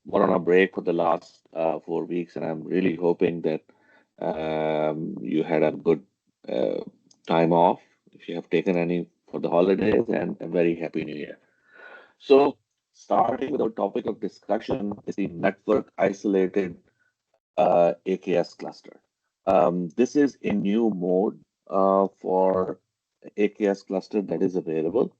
were on a break for the last 4 weeks, and I'm really hoping that you had a good uh, time off if you have taken any for the holidays, and a very happy new year. So, starting with our topic of discussion is the network isolated AKS cluster. This is a new mode for AKS cluster that is available.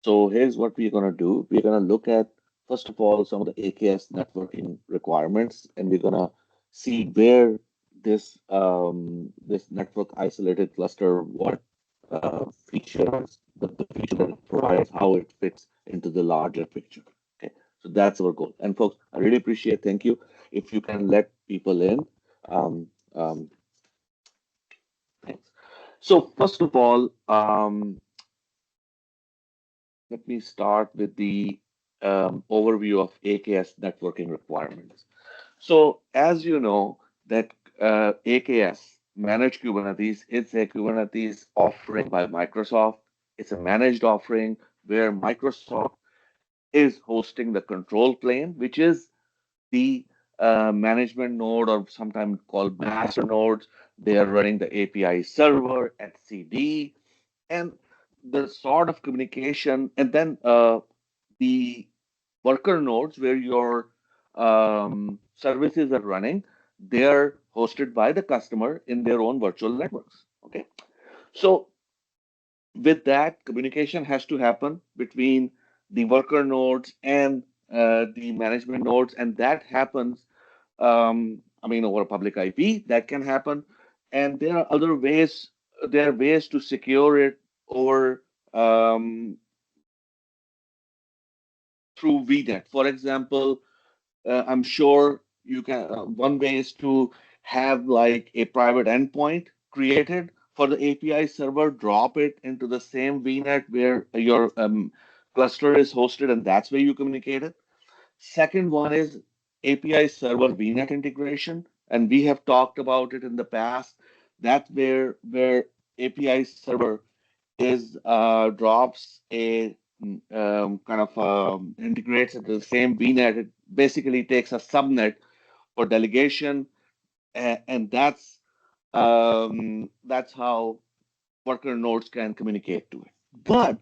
So here's what we're going to do. We're going to look at, first of all, some of the AKS networking requirements, and we're going to see where this network isolated cluster, what features, the feature that it provides, how it fits into the larger picture. Okay, so that's our goal. And folks, I really appreciate. Thank you. If you can let people in, um, um, thanks. So first of all, let me start with the overview of AKS networking requirements. So as you know, that AKS, Managed Kubernetes, it's a Kubernetes offering by Microsoft. It's a managed offering where Microsoft is hosting the control plane, which is the management node, or sometimes called master nodes. They are running the API server, etcd, and the sort of communication, and then the worker nodes where your services are running, they're hosted by the customer in their own virtual networks. Okay, so with that, communication has to happen between the worker nodes and the management nodes, and that happens, I mean, over a public IP. That can happen, and there are other ways. There are ways to secure it over through VNet. For example, I'm sure you can. One way is to have like a private endpoint created for the API server, drop it into the same VNet where your cluster is hosted, and that's where you communicate it. Second one is API server VNet integration, and we have talked about it in the past. That's where API server is drops a kind of integrates into the same VNet. It basically takes a subnet for delegation, and that's how worker nodes can communicate to it. But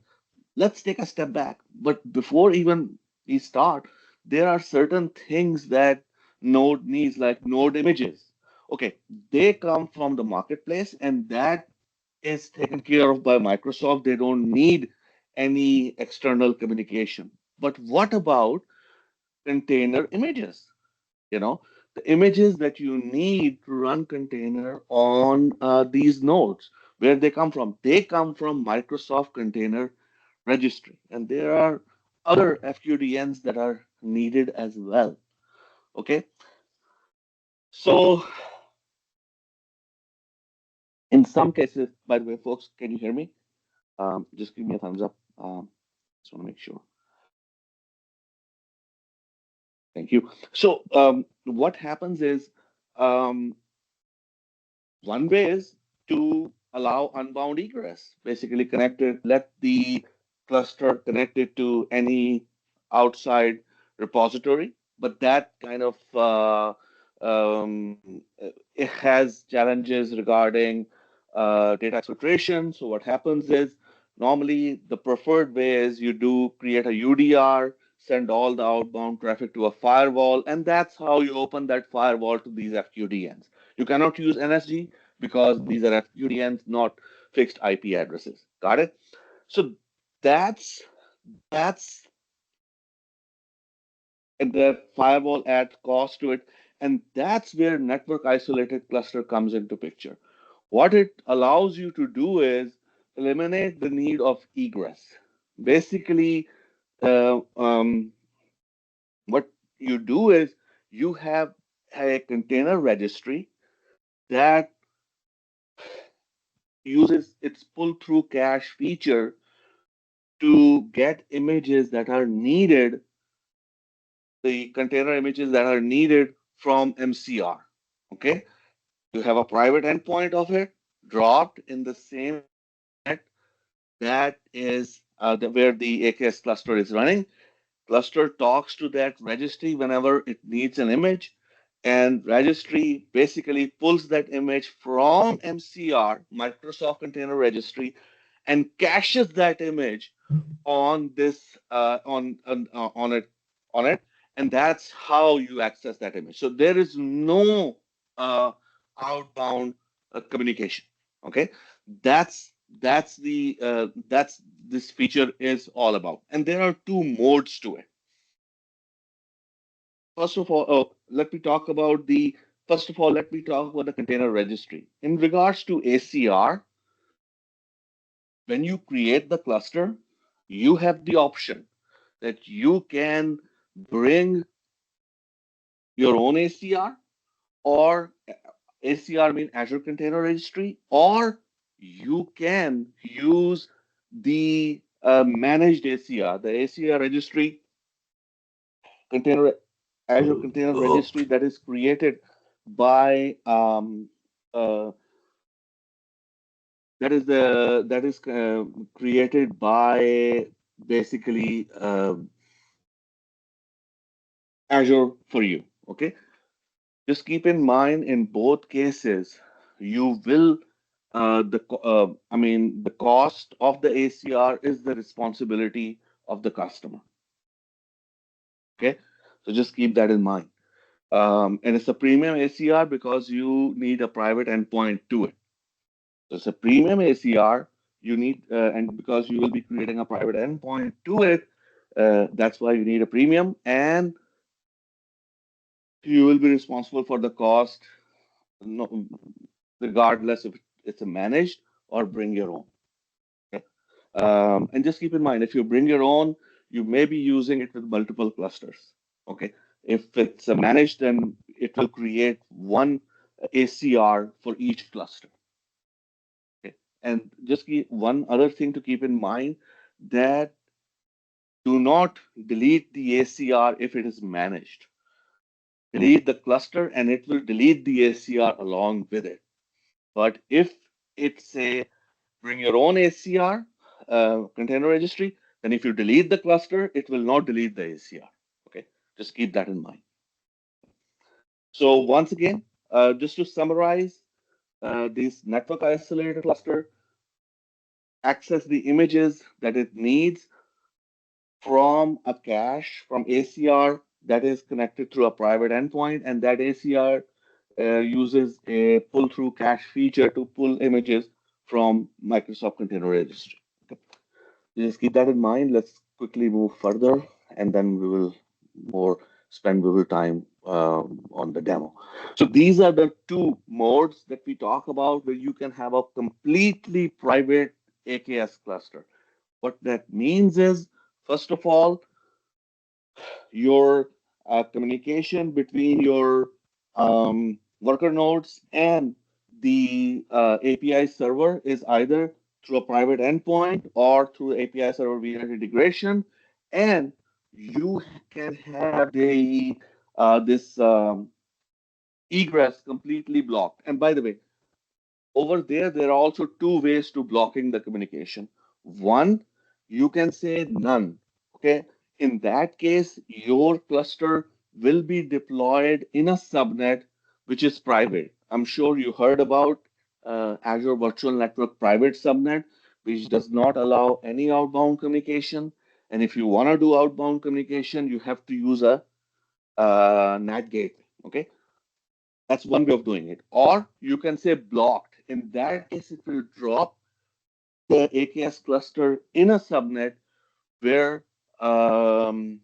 let's take a step back. But before even we start, there are certain things that Node needs, like Node images. Okay, they come from the marketplace, and that is taken care of by Microsoft. They don't need any external communication. But what about container images? You know, the images that you need to run container on these nodes, where they come from? They come from Microsoft Container Registry, and there are other FQDNs that are needed as well. Okay, so in some cases, by the way, folks, can you hear me? Just give me a thumbs up. Just want to make sure. Thank you. So what happens is, um, one way is to allow unbound egress, basically connected, let the cluster connected to any outside repository, but that kind of it has challenges regarding data exfiltration. So what happens is, normally the preferred way is you do create a UDR, send all the outbound traffic to a firewall, and that's how you open that firewall to these FQDNs. You cannot use NSG because these are FQDNs, not fixed IP addresses. Got it? So that's that's and the firewall adds cost to it, and that's where network isolated cluster comes into picture. What it allows you to do is eliminate the need of egress. Basically, what you do is you have a container registry that uses its pull through cache feature to get images that are needed, the container images that are needed from MCR. Okay, you have a private endpoint of it dropped in the same net that is where the AKS cluster is running. cluster talks to that registry whenever it needs an image, and registry basically pulls that image from MCR, Microsoft Container Registry, and caches that image on this on it, and that's how you access that image. So there is no uh, outbound communication. Okay, that's that's this feature is all about. And there are two modes to it. First of all, let me talk about the first of all, let me talk about the container registry. In regards to ACR, when you create the cluster, you have the option that you can bring your own ACR, or ACR mean Azure Container Registry, or you can use the managed ACR, the ACR registry, container Azure Container Registry that is created by uh, that is created by basically Azure for you. Okay, just keep in mind in both cases, you will I mean the cost of the ACR is the responsibility of the customer. Okay, so just keep that in mind. And it's a premium ACR because you need a private endpoint to it. So it's a premium ACR. You need and because you will be creating a private endpoint to it, that's why you need a premium, and you will be responsible for the cost, no, regardless if it's a managed or bring your own. Okay? And just keep in mind, if you bring your own, you may be using it with multiple clusters. Okay. If it's a managed, then it will create one ACR for each cluster. Okay. And just keep one other thing to keep in mind, that do not delete the ACR if it is managed. Delete the cluster and it will delete the ACR along with it. But if it's a bring your own ACR container registry, then if you delete the cluster, it will not delete the ACR. Okay, just keep that in mind. So once again, just to summarize, this network isolated cluster access the images that it needs from a cache from ACR that is connected through a private endpoint, and that ACR uses a pull through cache feature to pull images from Microsoft Container Registry. Okay. Just keep that in mind. Let's quickly move further, and then we will more spend we will time on the demo. So these are the two modes that we talk about where you can have a completely private AKS cluster. What that means is, first of all, your communication between your worker nodes and the API server is either through a private endpoint or through API server via integration, and you can have the this egress completely blocked. And by the way, over there, there are also two ways to blocking the communication. One, you can say none. Okay. In that case, your cluster will be deployed in a subnet which is private. I'm sure you heard about Azure Virtual Network private subnet, which does not allow any outbound communication. And if you want to do outbound communication, you have to use a NAT gateway. Okay. That's one way of doing it. Or you can say blocked. In that case, it will drop the AKS cluster in a subnet where the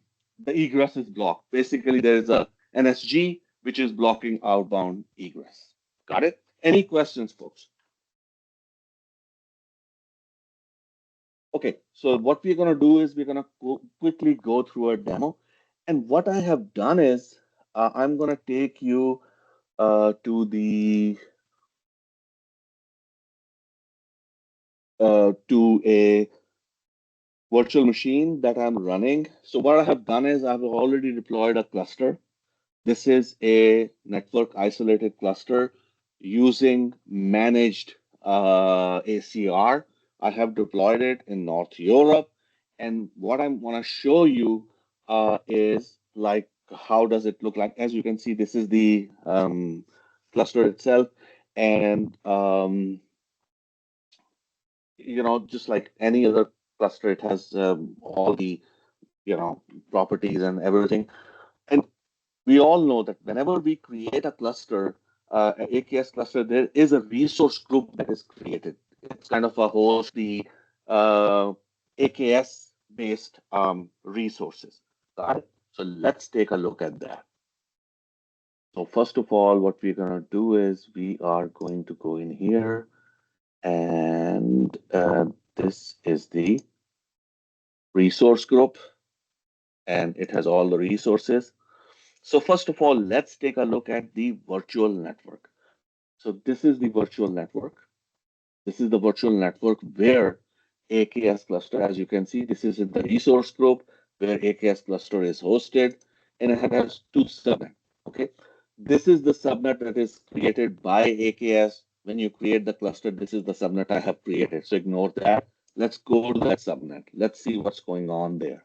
egress is blocked. Basically, there is a NSG which is blocking outbound egress. Got it? Any questions, folks? Okay, so what we're going to do is we're going to quickly go through a demo. And what I have done is I'm going to take you to a virtual machine that I'm running. So what I have done is I've already deployed a cluster. This is a network isolated cluster using managed ACR. I have deployed it in North Europe. And what I'm going to show you is like, how does it look like? As you can see, this is the cluster itself, and just like any other cluster, it has all the properties and everything. And we all know that whenever we create a cluster, an AKS cluster, there is a resource group that is created. It's kind of a host the AKS based resources. Got it? So let's take a look at that. So first of all, what we're going to do is we are going to go in here, and this is the resource group, and it has all the resources. So first of all, let's take a look at the virtual network. So this is the virtual network. This is the virtual network where AKS cluster, as you can see, this is in the resource group where AKS cluster is hosted, and it has two subnets. Okay, this is the subnet that is created by AKS. When you create the cluster, this is the subnet I have created. So ignore that. Let's go to that subnet. Let's see what's going on there.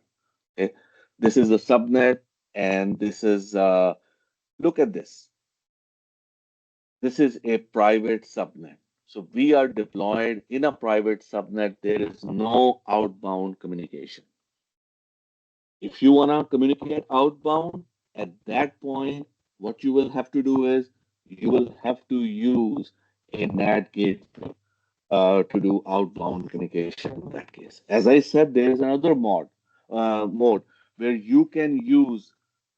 Okay, this is the subnet, and this is look at this. This is a private subnet. So we are deployed in a private subnet. There is no outbound communication. If you want to communicate outbound, at that point, what you will have to do is you will have to use a NAT gateway to do outbound communication in that case. As I said, there is another mode where you can use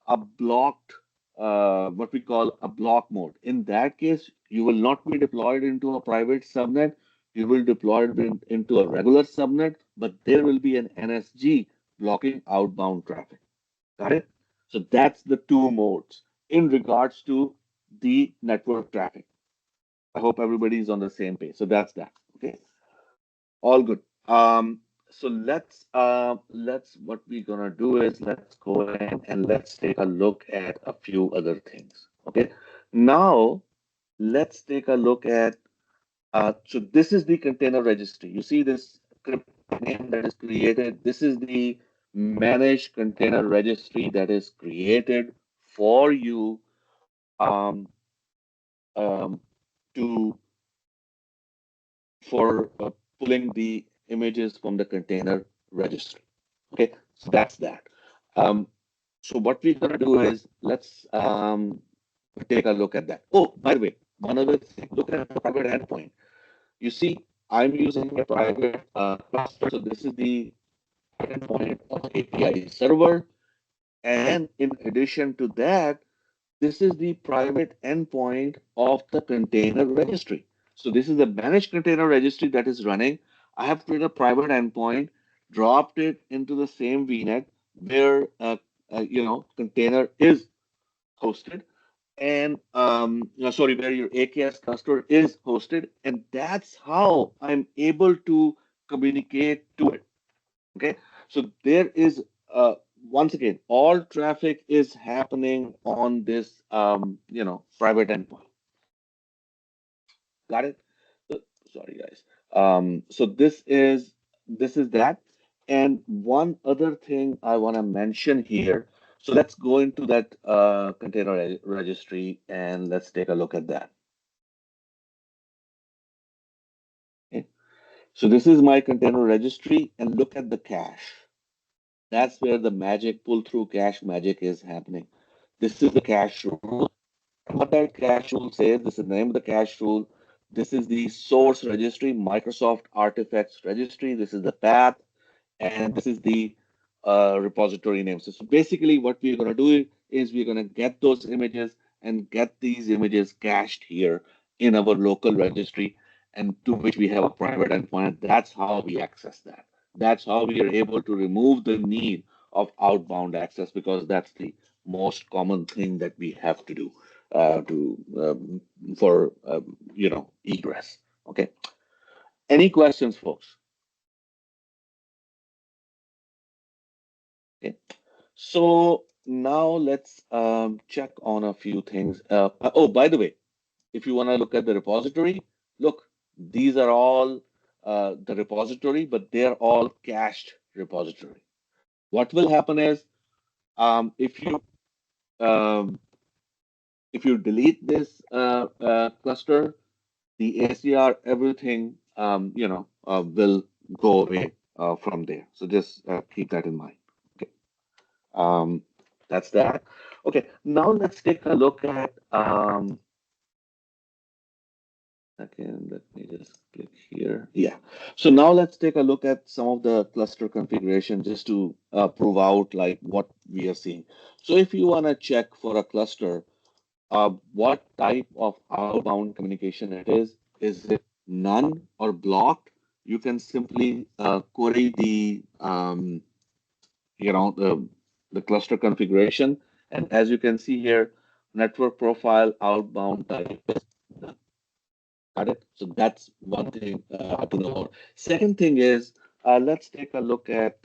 a blocked, what we call a block mode. In that case, you will not be deployed into a private subnet. You will deploy it into a regular subnet, but there will be an NSG blocking outbound traffic. Got it? So that's the two modes in regards to the network traffic. I hope everybody is on the same page. So that's that. Okay. All good. So let's what we're gonna do is let's go in and let's take a look at a few other things. Okay. Now let's take a look at so this is the container registry. You see this name that is created. This is the managed container registry that is created for you um, um, to for pulling the images from the container registry. Okay, so that's that. Um, so what we're gonna do is let's take a look at that. Oh, by the way, one other thing, look at the private endpoint. You see, I'm using a private cluster. So this is the endpoint of API server. And in addition to that, this is the private endpoint of the container registry. So this is the managed container registry that is running. I have created a private endpoint, dropped it into the same VNet where container is hosted, and sorry, where your AKS cluster is hosted, and that's how I'm able to communicate to it. Okay, so there is once again, all traffic is happening on this private endpoint. Got it? So, sorry guys. So this is that. And one other thing I want to mention here. So let's go into that container registry and let's take a look at that. Okay. So this is my container registry, and look at the cache. That's where the magic pull through cache magic is happening. This is the cache rule. What that cache rule says, this is the name of the cache rule. This is the source registry, Microsoft Artifacts registry. This is the path, and this is the repository name. So basically, what we're going to do is we're going to get those images and get these images cached here in our local registry, and to which we have a private endpoint. That's how we access that. That's how we are able to remove the need of outbound access, because that's the most common thing that we have to do to for egress. Okay. Any questions, folks? Okay. So now let's check on a few things. Oh, by the way, if you want to look at the repository, look, these are all the repository, but they're all cached repository. What will happen is If you um, delete this cluster, the ACR, everything, will go away from there. So just keep that in mind. Okay. Um, that's that. Okay. Now let's take a look at, again, let me just click here. Yeah. So now let's take a look at some of the cluster configuration just to prove out like what we are seeing. So if you want to check for a cluster, what type of outbound communication it is it none or blocked? You can simply query the cluster configuration. And as you can see here, network profile outbound type is none. Got it? So that's one thing to know about. Second thing is, let's take a look at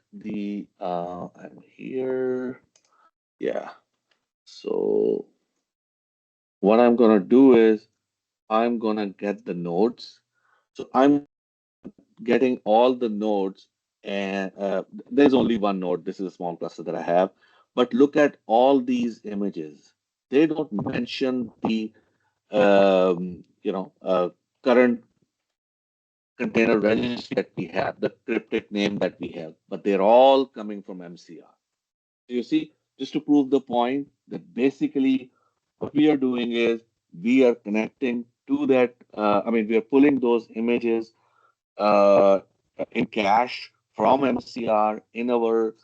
I'm here. Yeah. So what I'm gonna do is I'm gonna get the nodes. So I'm getting all the nodes, and there's only one node. This is a small cluster that I have. But look at all these images. They don't mention the current container registry that we have, the cryptic name that we have, but they're all coming from MCR. So you see, just to prove the point that basically what we are doing is we are connecting to that. We are pulling those images uh, in cache from MCR in our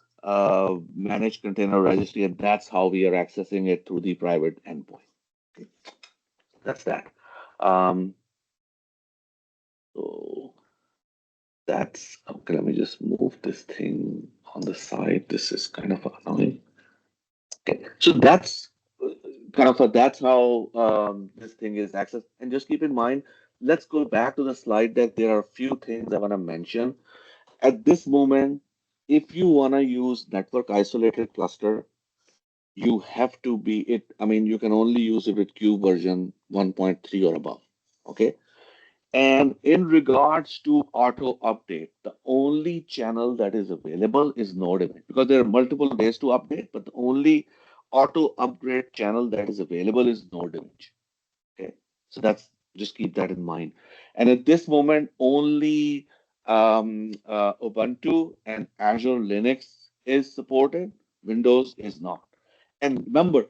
managed container registry, and that's how we are accessing it through the private endpoint. Okay, that's that. Um, so that's okay. Let me just move this thing on the side. This is kind of annoying. Okay, so that's that's how this thing is accessed. And just keep in mind, let's go back to the slide deck. There are a few things I want to mention. At this moment, if you want to use network isolated cluster, you have to be it. You can only use it with Q version 1.3 or above. Okay. And in regards to auto update, the only channel that is available is node image because there are multiple ways to update, but the only auto upgrade channel that is available is node image. Okay, so that's just keep that in mind. And at this moment, only Ubuntu and Azure Linux is supported. Windows is not. And remember,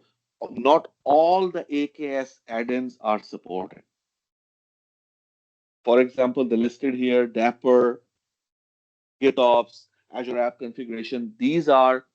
not all the AKS add-ins are supported. For example, the listed here, Dapper, GitOps, Azure App Configuration, these are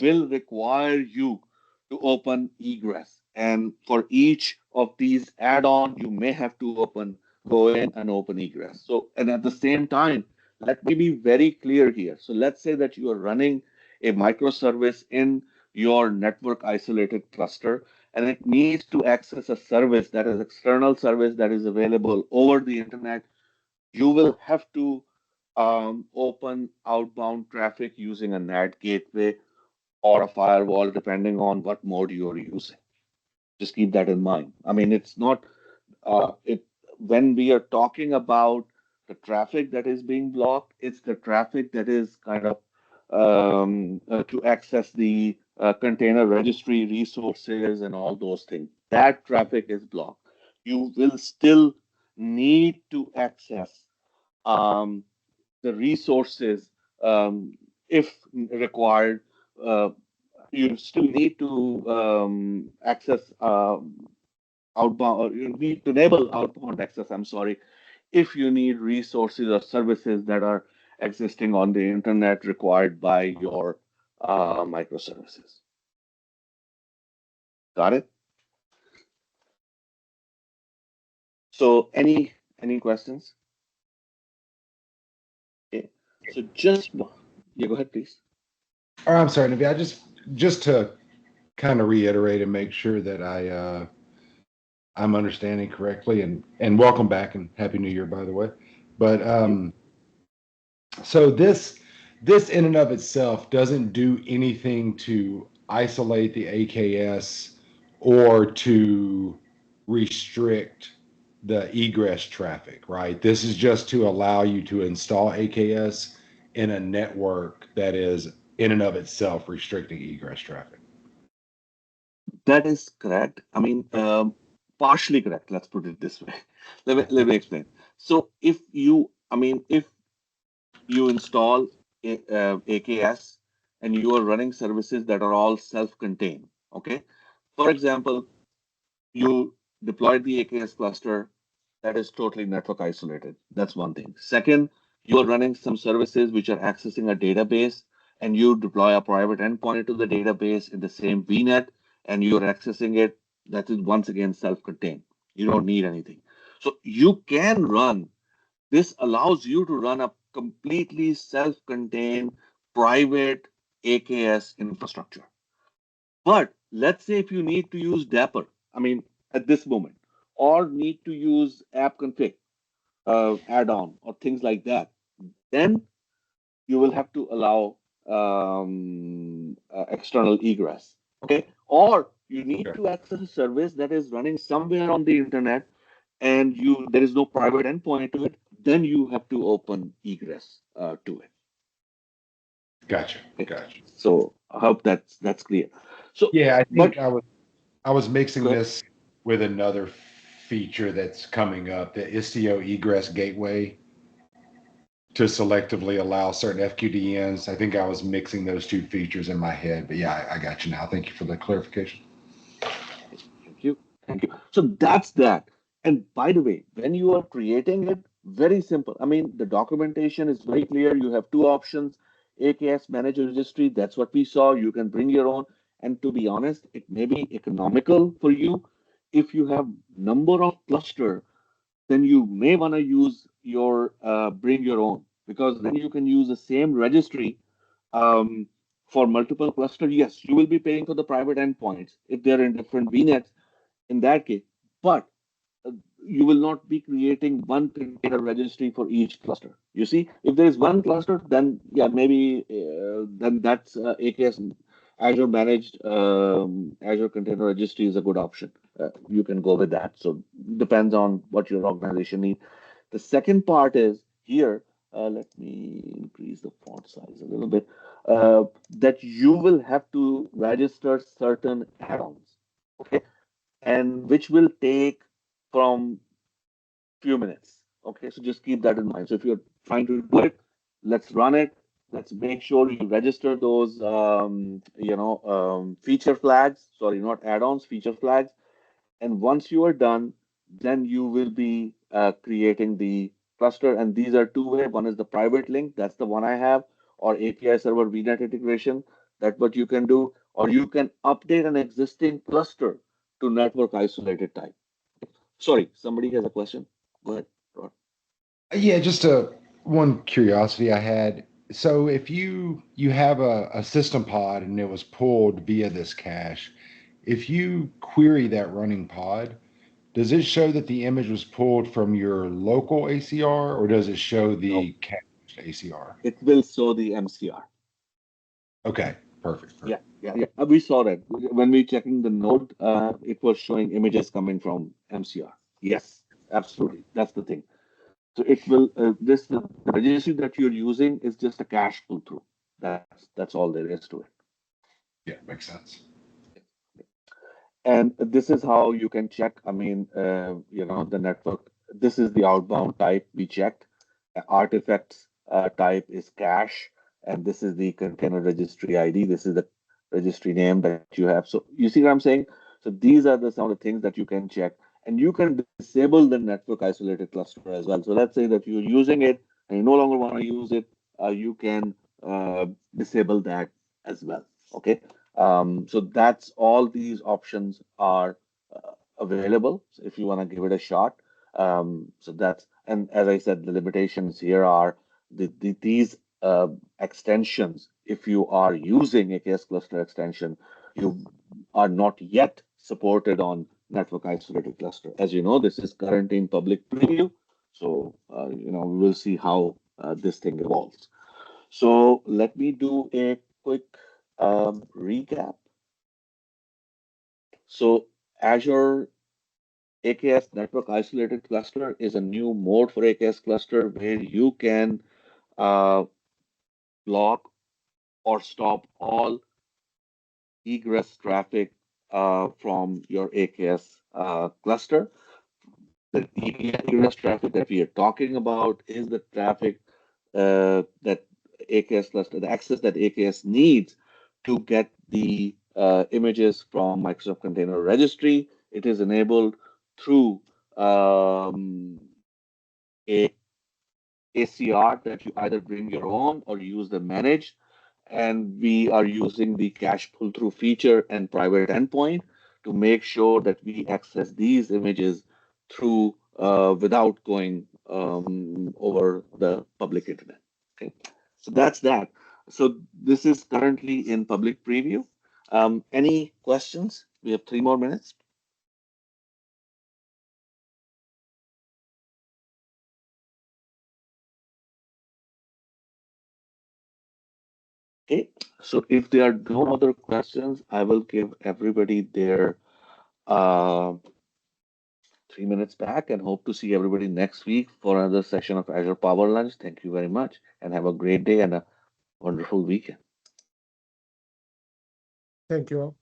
will require you to open egress. And for each of these add-on, you may have to go in and open egress. So, and at the same time, let me be very clear here. So let's say that you are running a microservice in your network isolated cluster, and it needs to access a service that is external service that is available over the internet. You will have to open outbound traffic using a NAT gateway or a firewall, depending on what mode you're using. Just keep that in mind. It's not it when we are talking about the traffic that is being blocked, it's the traffic that is kind of to access the container registry resources and all those things. That traffic is blocked. You will still need to access um, the resources if required. Uh, you still need to access outbound, or you need to enable outbound access. I'm sorry, if you need resources or services that are existing on the internet required by your microservices. Got it? So, any questions? Okay. So just yeah, go ahead, please. Oh, I'm sorry, Navi. I just to kind of reiterate and make sure that I'm understanding correctly, and welcome back and happy New Year, by the way. But Thank you. so this in and of itself doesn't do anything to isolate the AKS or to restrict the egress traffic, right? This is just to allow you to install AKS in a network that is in and of itself restricting egress traffic. That is correct. I mean, partially correct. Let's put it this way. Let me explain. So if you, I mean, if you install AKS and you are running services that are all self-contained, okay? For example, you deployed the AKS cluster that is totally network isolated. That's one thing. Second, you are running some services which are accessing a database and you deploy a private endpoint to the database in the same VNet and you're accessing it. That is once again self-contained. You don't need anything. So you can run, this allows you to run a completely self-contained private AKS infrastructure. But let's say if you need to use Dapper, I mean, at this moment, or need to use app config add-on or things like that, then you will have to allow external egress. Okay, or you need Okay. to access a service that is running somewhere on the internet and you there is no private endpoint to it. Then you have to open egress to it. Gotcha. Okay, Gotcha. so I hope that's clear. So, Yeah, I but think I was mixing good. this with another feature that's coming up, the Istio egress gateway to selectively allow certain FQDNs. I think I was mixing those two features in my head, but yeah, I got you now. Thank you for the clarification. Thank you. Thank you. So that's that. And by the way, when you are creating it, very simple. I mean, the documentation is very clear. You have two options, AKS manager registry. That's what we saw. You can bring your own. And to be honest, it may be economical for you. If you have number of cluster, then you may want to use your bring your own because then you can use the same registry um, for multiple cluster. Yes, you will be paying for the private endpoints if they're in different VNets in that case, but uh, you will not be creating one container registry for each cluster. You see, if there is one cluster, then yeah, maybe then that's AKS Azure managed Azure Container Registry is a good option. You can go with that. So depends on what your organization needs. The second part is here. Let me increase the font size a little bit. That you will have to register certain add-ons. Okay, and which will take from few minutes. Okay, so just keep that in mind. So if you're trying to do it, let's run it. Let's make sure you register those, feature flags. Sorry, not add-ons, feature flags. And once you are done, then you will be creating the cluster. And these are two-way. One is the private link. That's the one I have, or API server VNet integration. That's what you can do. Or you can update an existing cluster to network isolated type. Sorry, somebody has a question. Go ahead, Rod. Yeah, just one curiosity I had. So if you have a system pod and it was pulled via this cache, if you query that running pod, does it show that the image was pulled from your local ACR or does it show No, the cached ACR? it will show the MCR. Okay, perfect, Yeah, perfect. yeah, yeah. We saw that when we checking the node. It was showing images coming from MCR. Yes, absolutely. That's the thing. So it will. This the registry that you're using is just a cache pull through. That's all there is to it. Yeah, makes sense. And this is how you can check. I mean, the network. This is the outbound type we checked. Artifacts type is cache, and this is the container registry ID. This is the registry name that you have. So you see what I'm saying? So these are some of the things that you can check, and you can disable the network isolated cluster as well. So let's say that you're using it and you no longer want to use it, you can disable that as well. Okay. So that's all these options are available. So if you want to give it a shot. So that's, and as I said, the limitations here are these extensions. If you are using AKS cluster extension, you are not yet supported on network isolated cluster. As you know, this is currently in public preview. So, we will see how this thing evolves. So let me do a quick recap. So Azure AKS Network Isolated Cluster is a new mode for AKS cluster where you can uh, block or stop all egress traffic from your AKS cluster. The egress traffic that we are talking about is the traffic that AKS cluster, the access that AKS needs to get the images from Microsoft Container Registry. It is enabled through a ACR that you either bring your own or use the managed. And we are using the cache pull through feature and private endpoint to make sure that we access these images through without going over the public internet. Okay, so that's that. So this is currently in public preview. Any questions? We have 3 more minutes. Okay, so if there are no other questions, I will give everybody their 3 minutes back and hope to see everybody next week for another session of Azure Power Lunch. Thank you very much and have a great day and a wonderful weekend. Thank you all.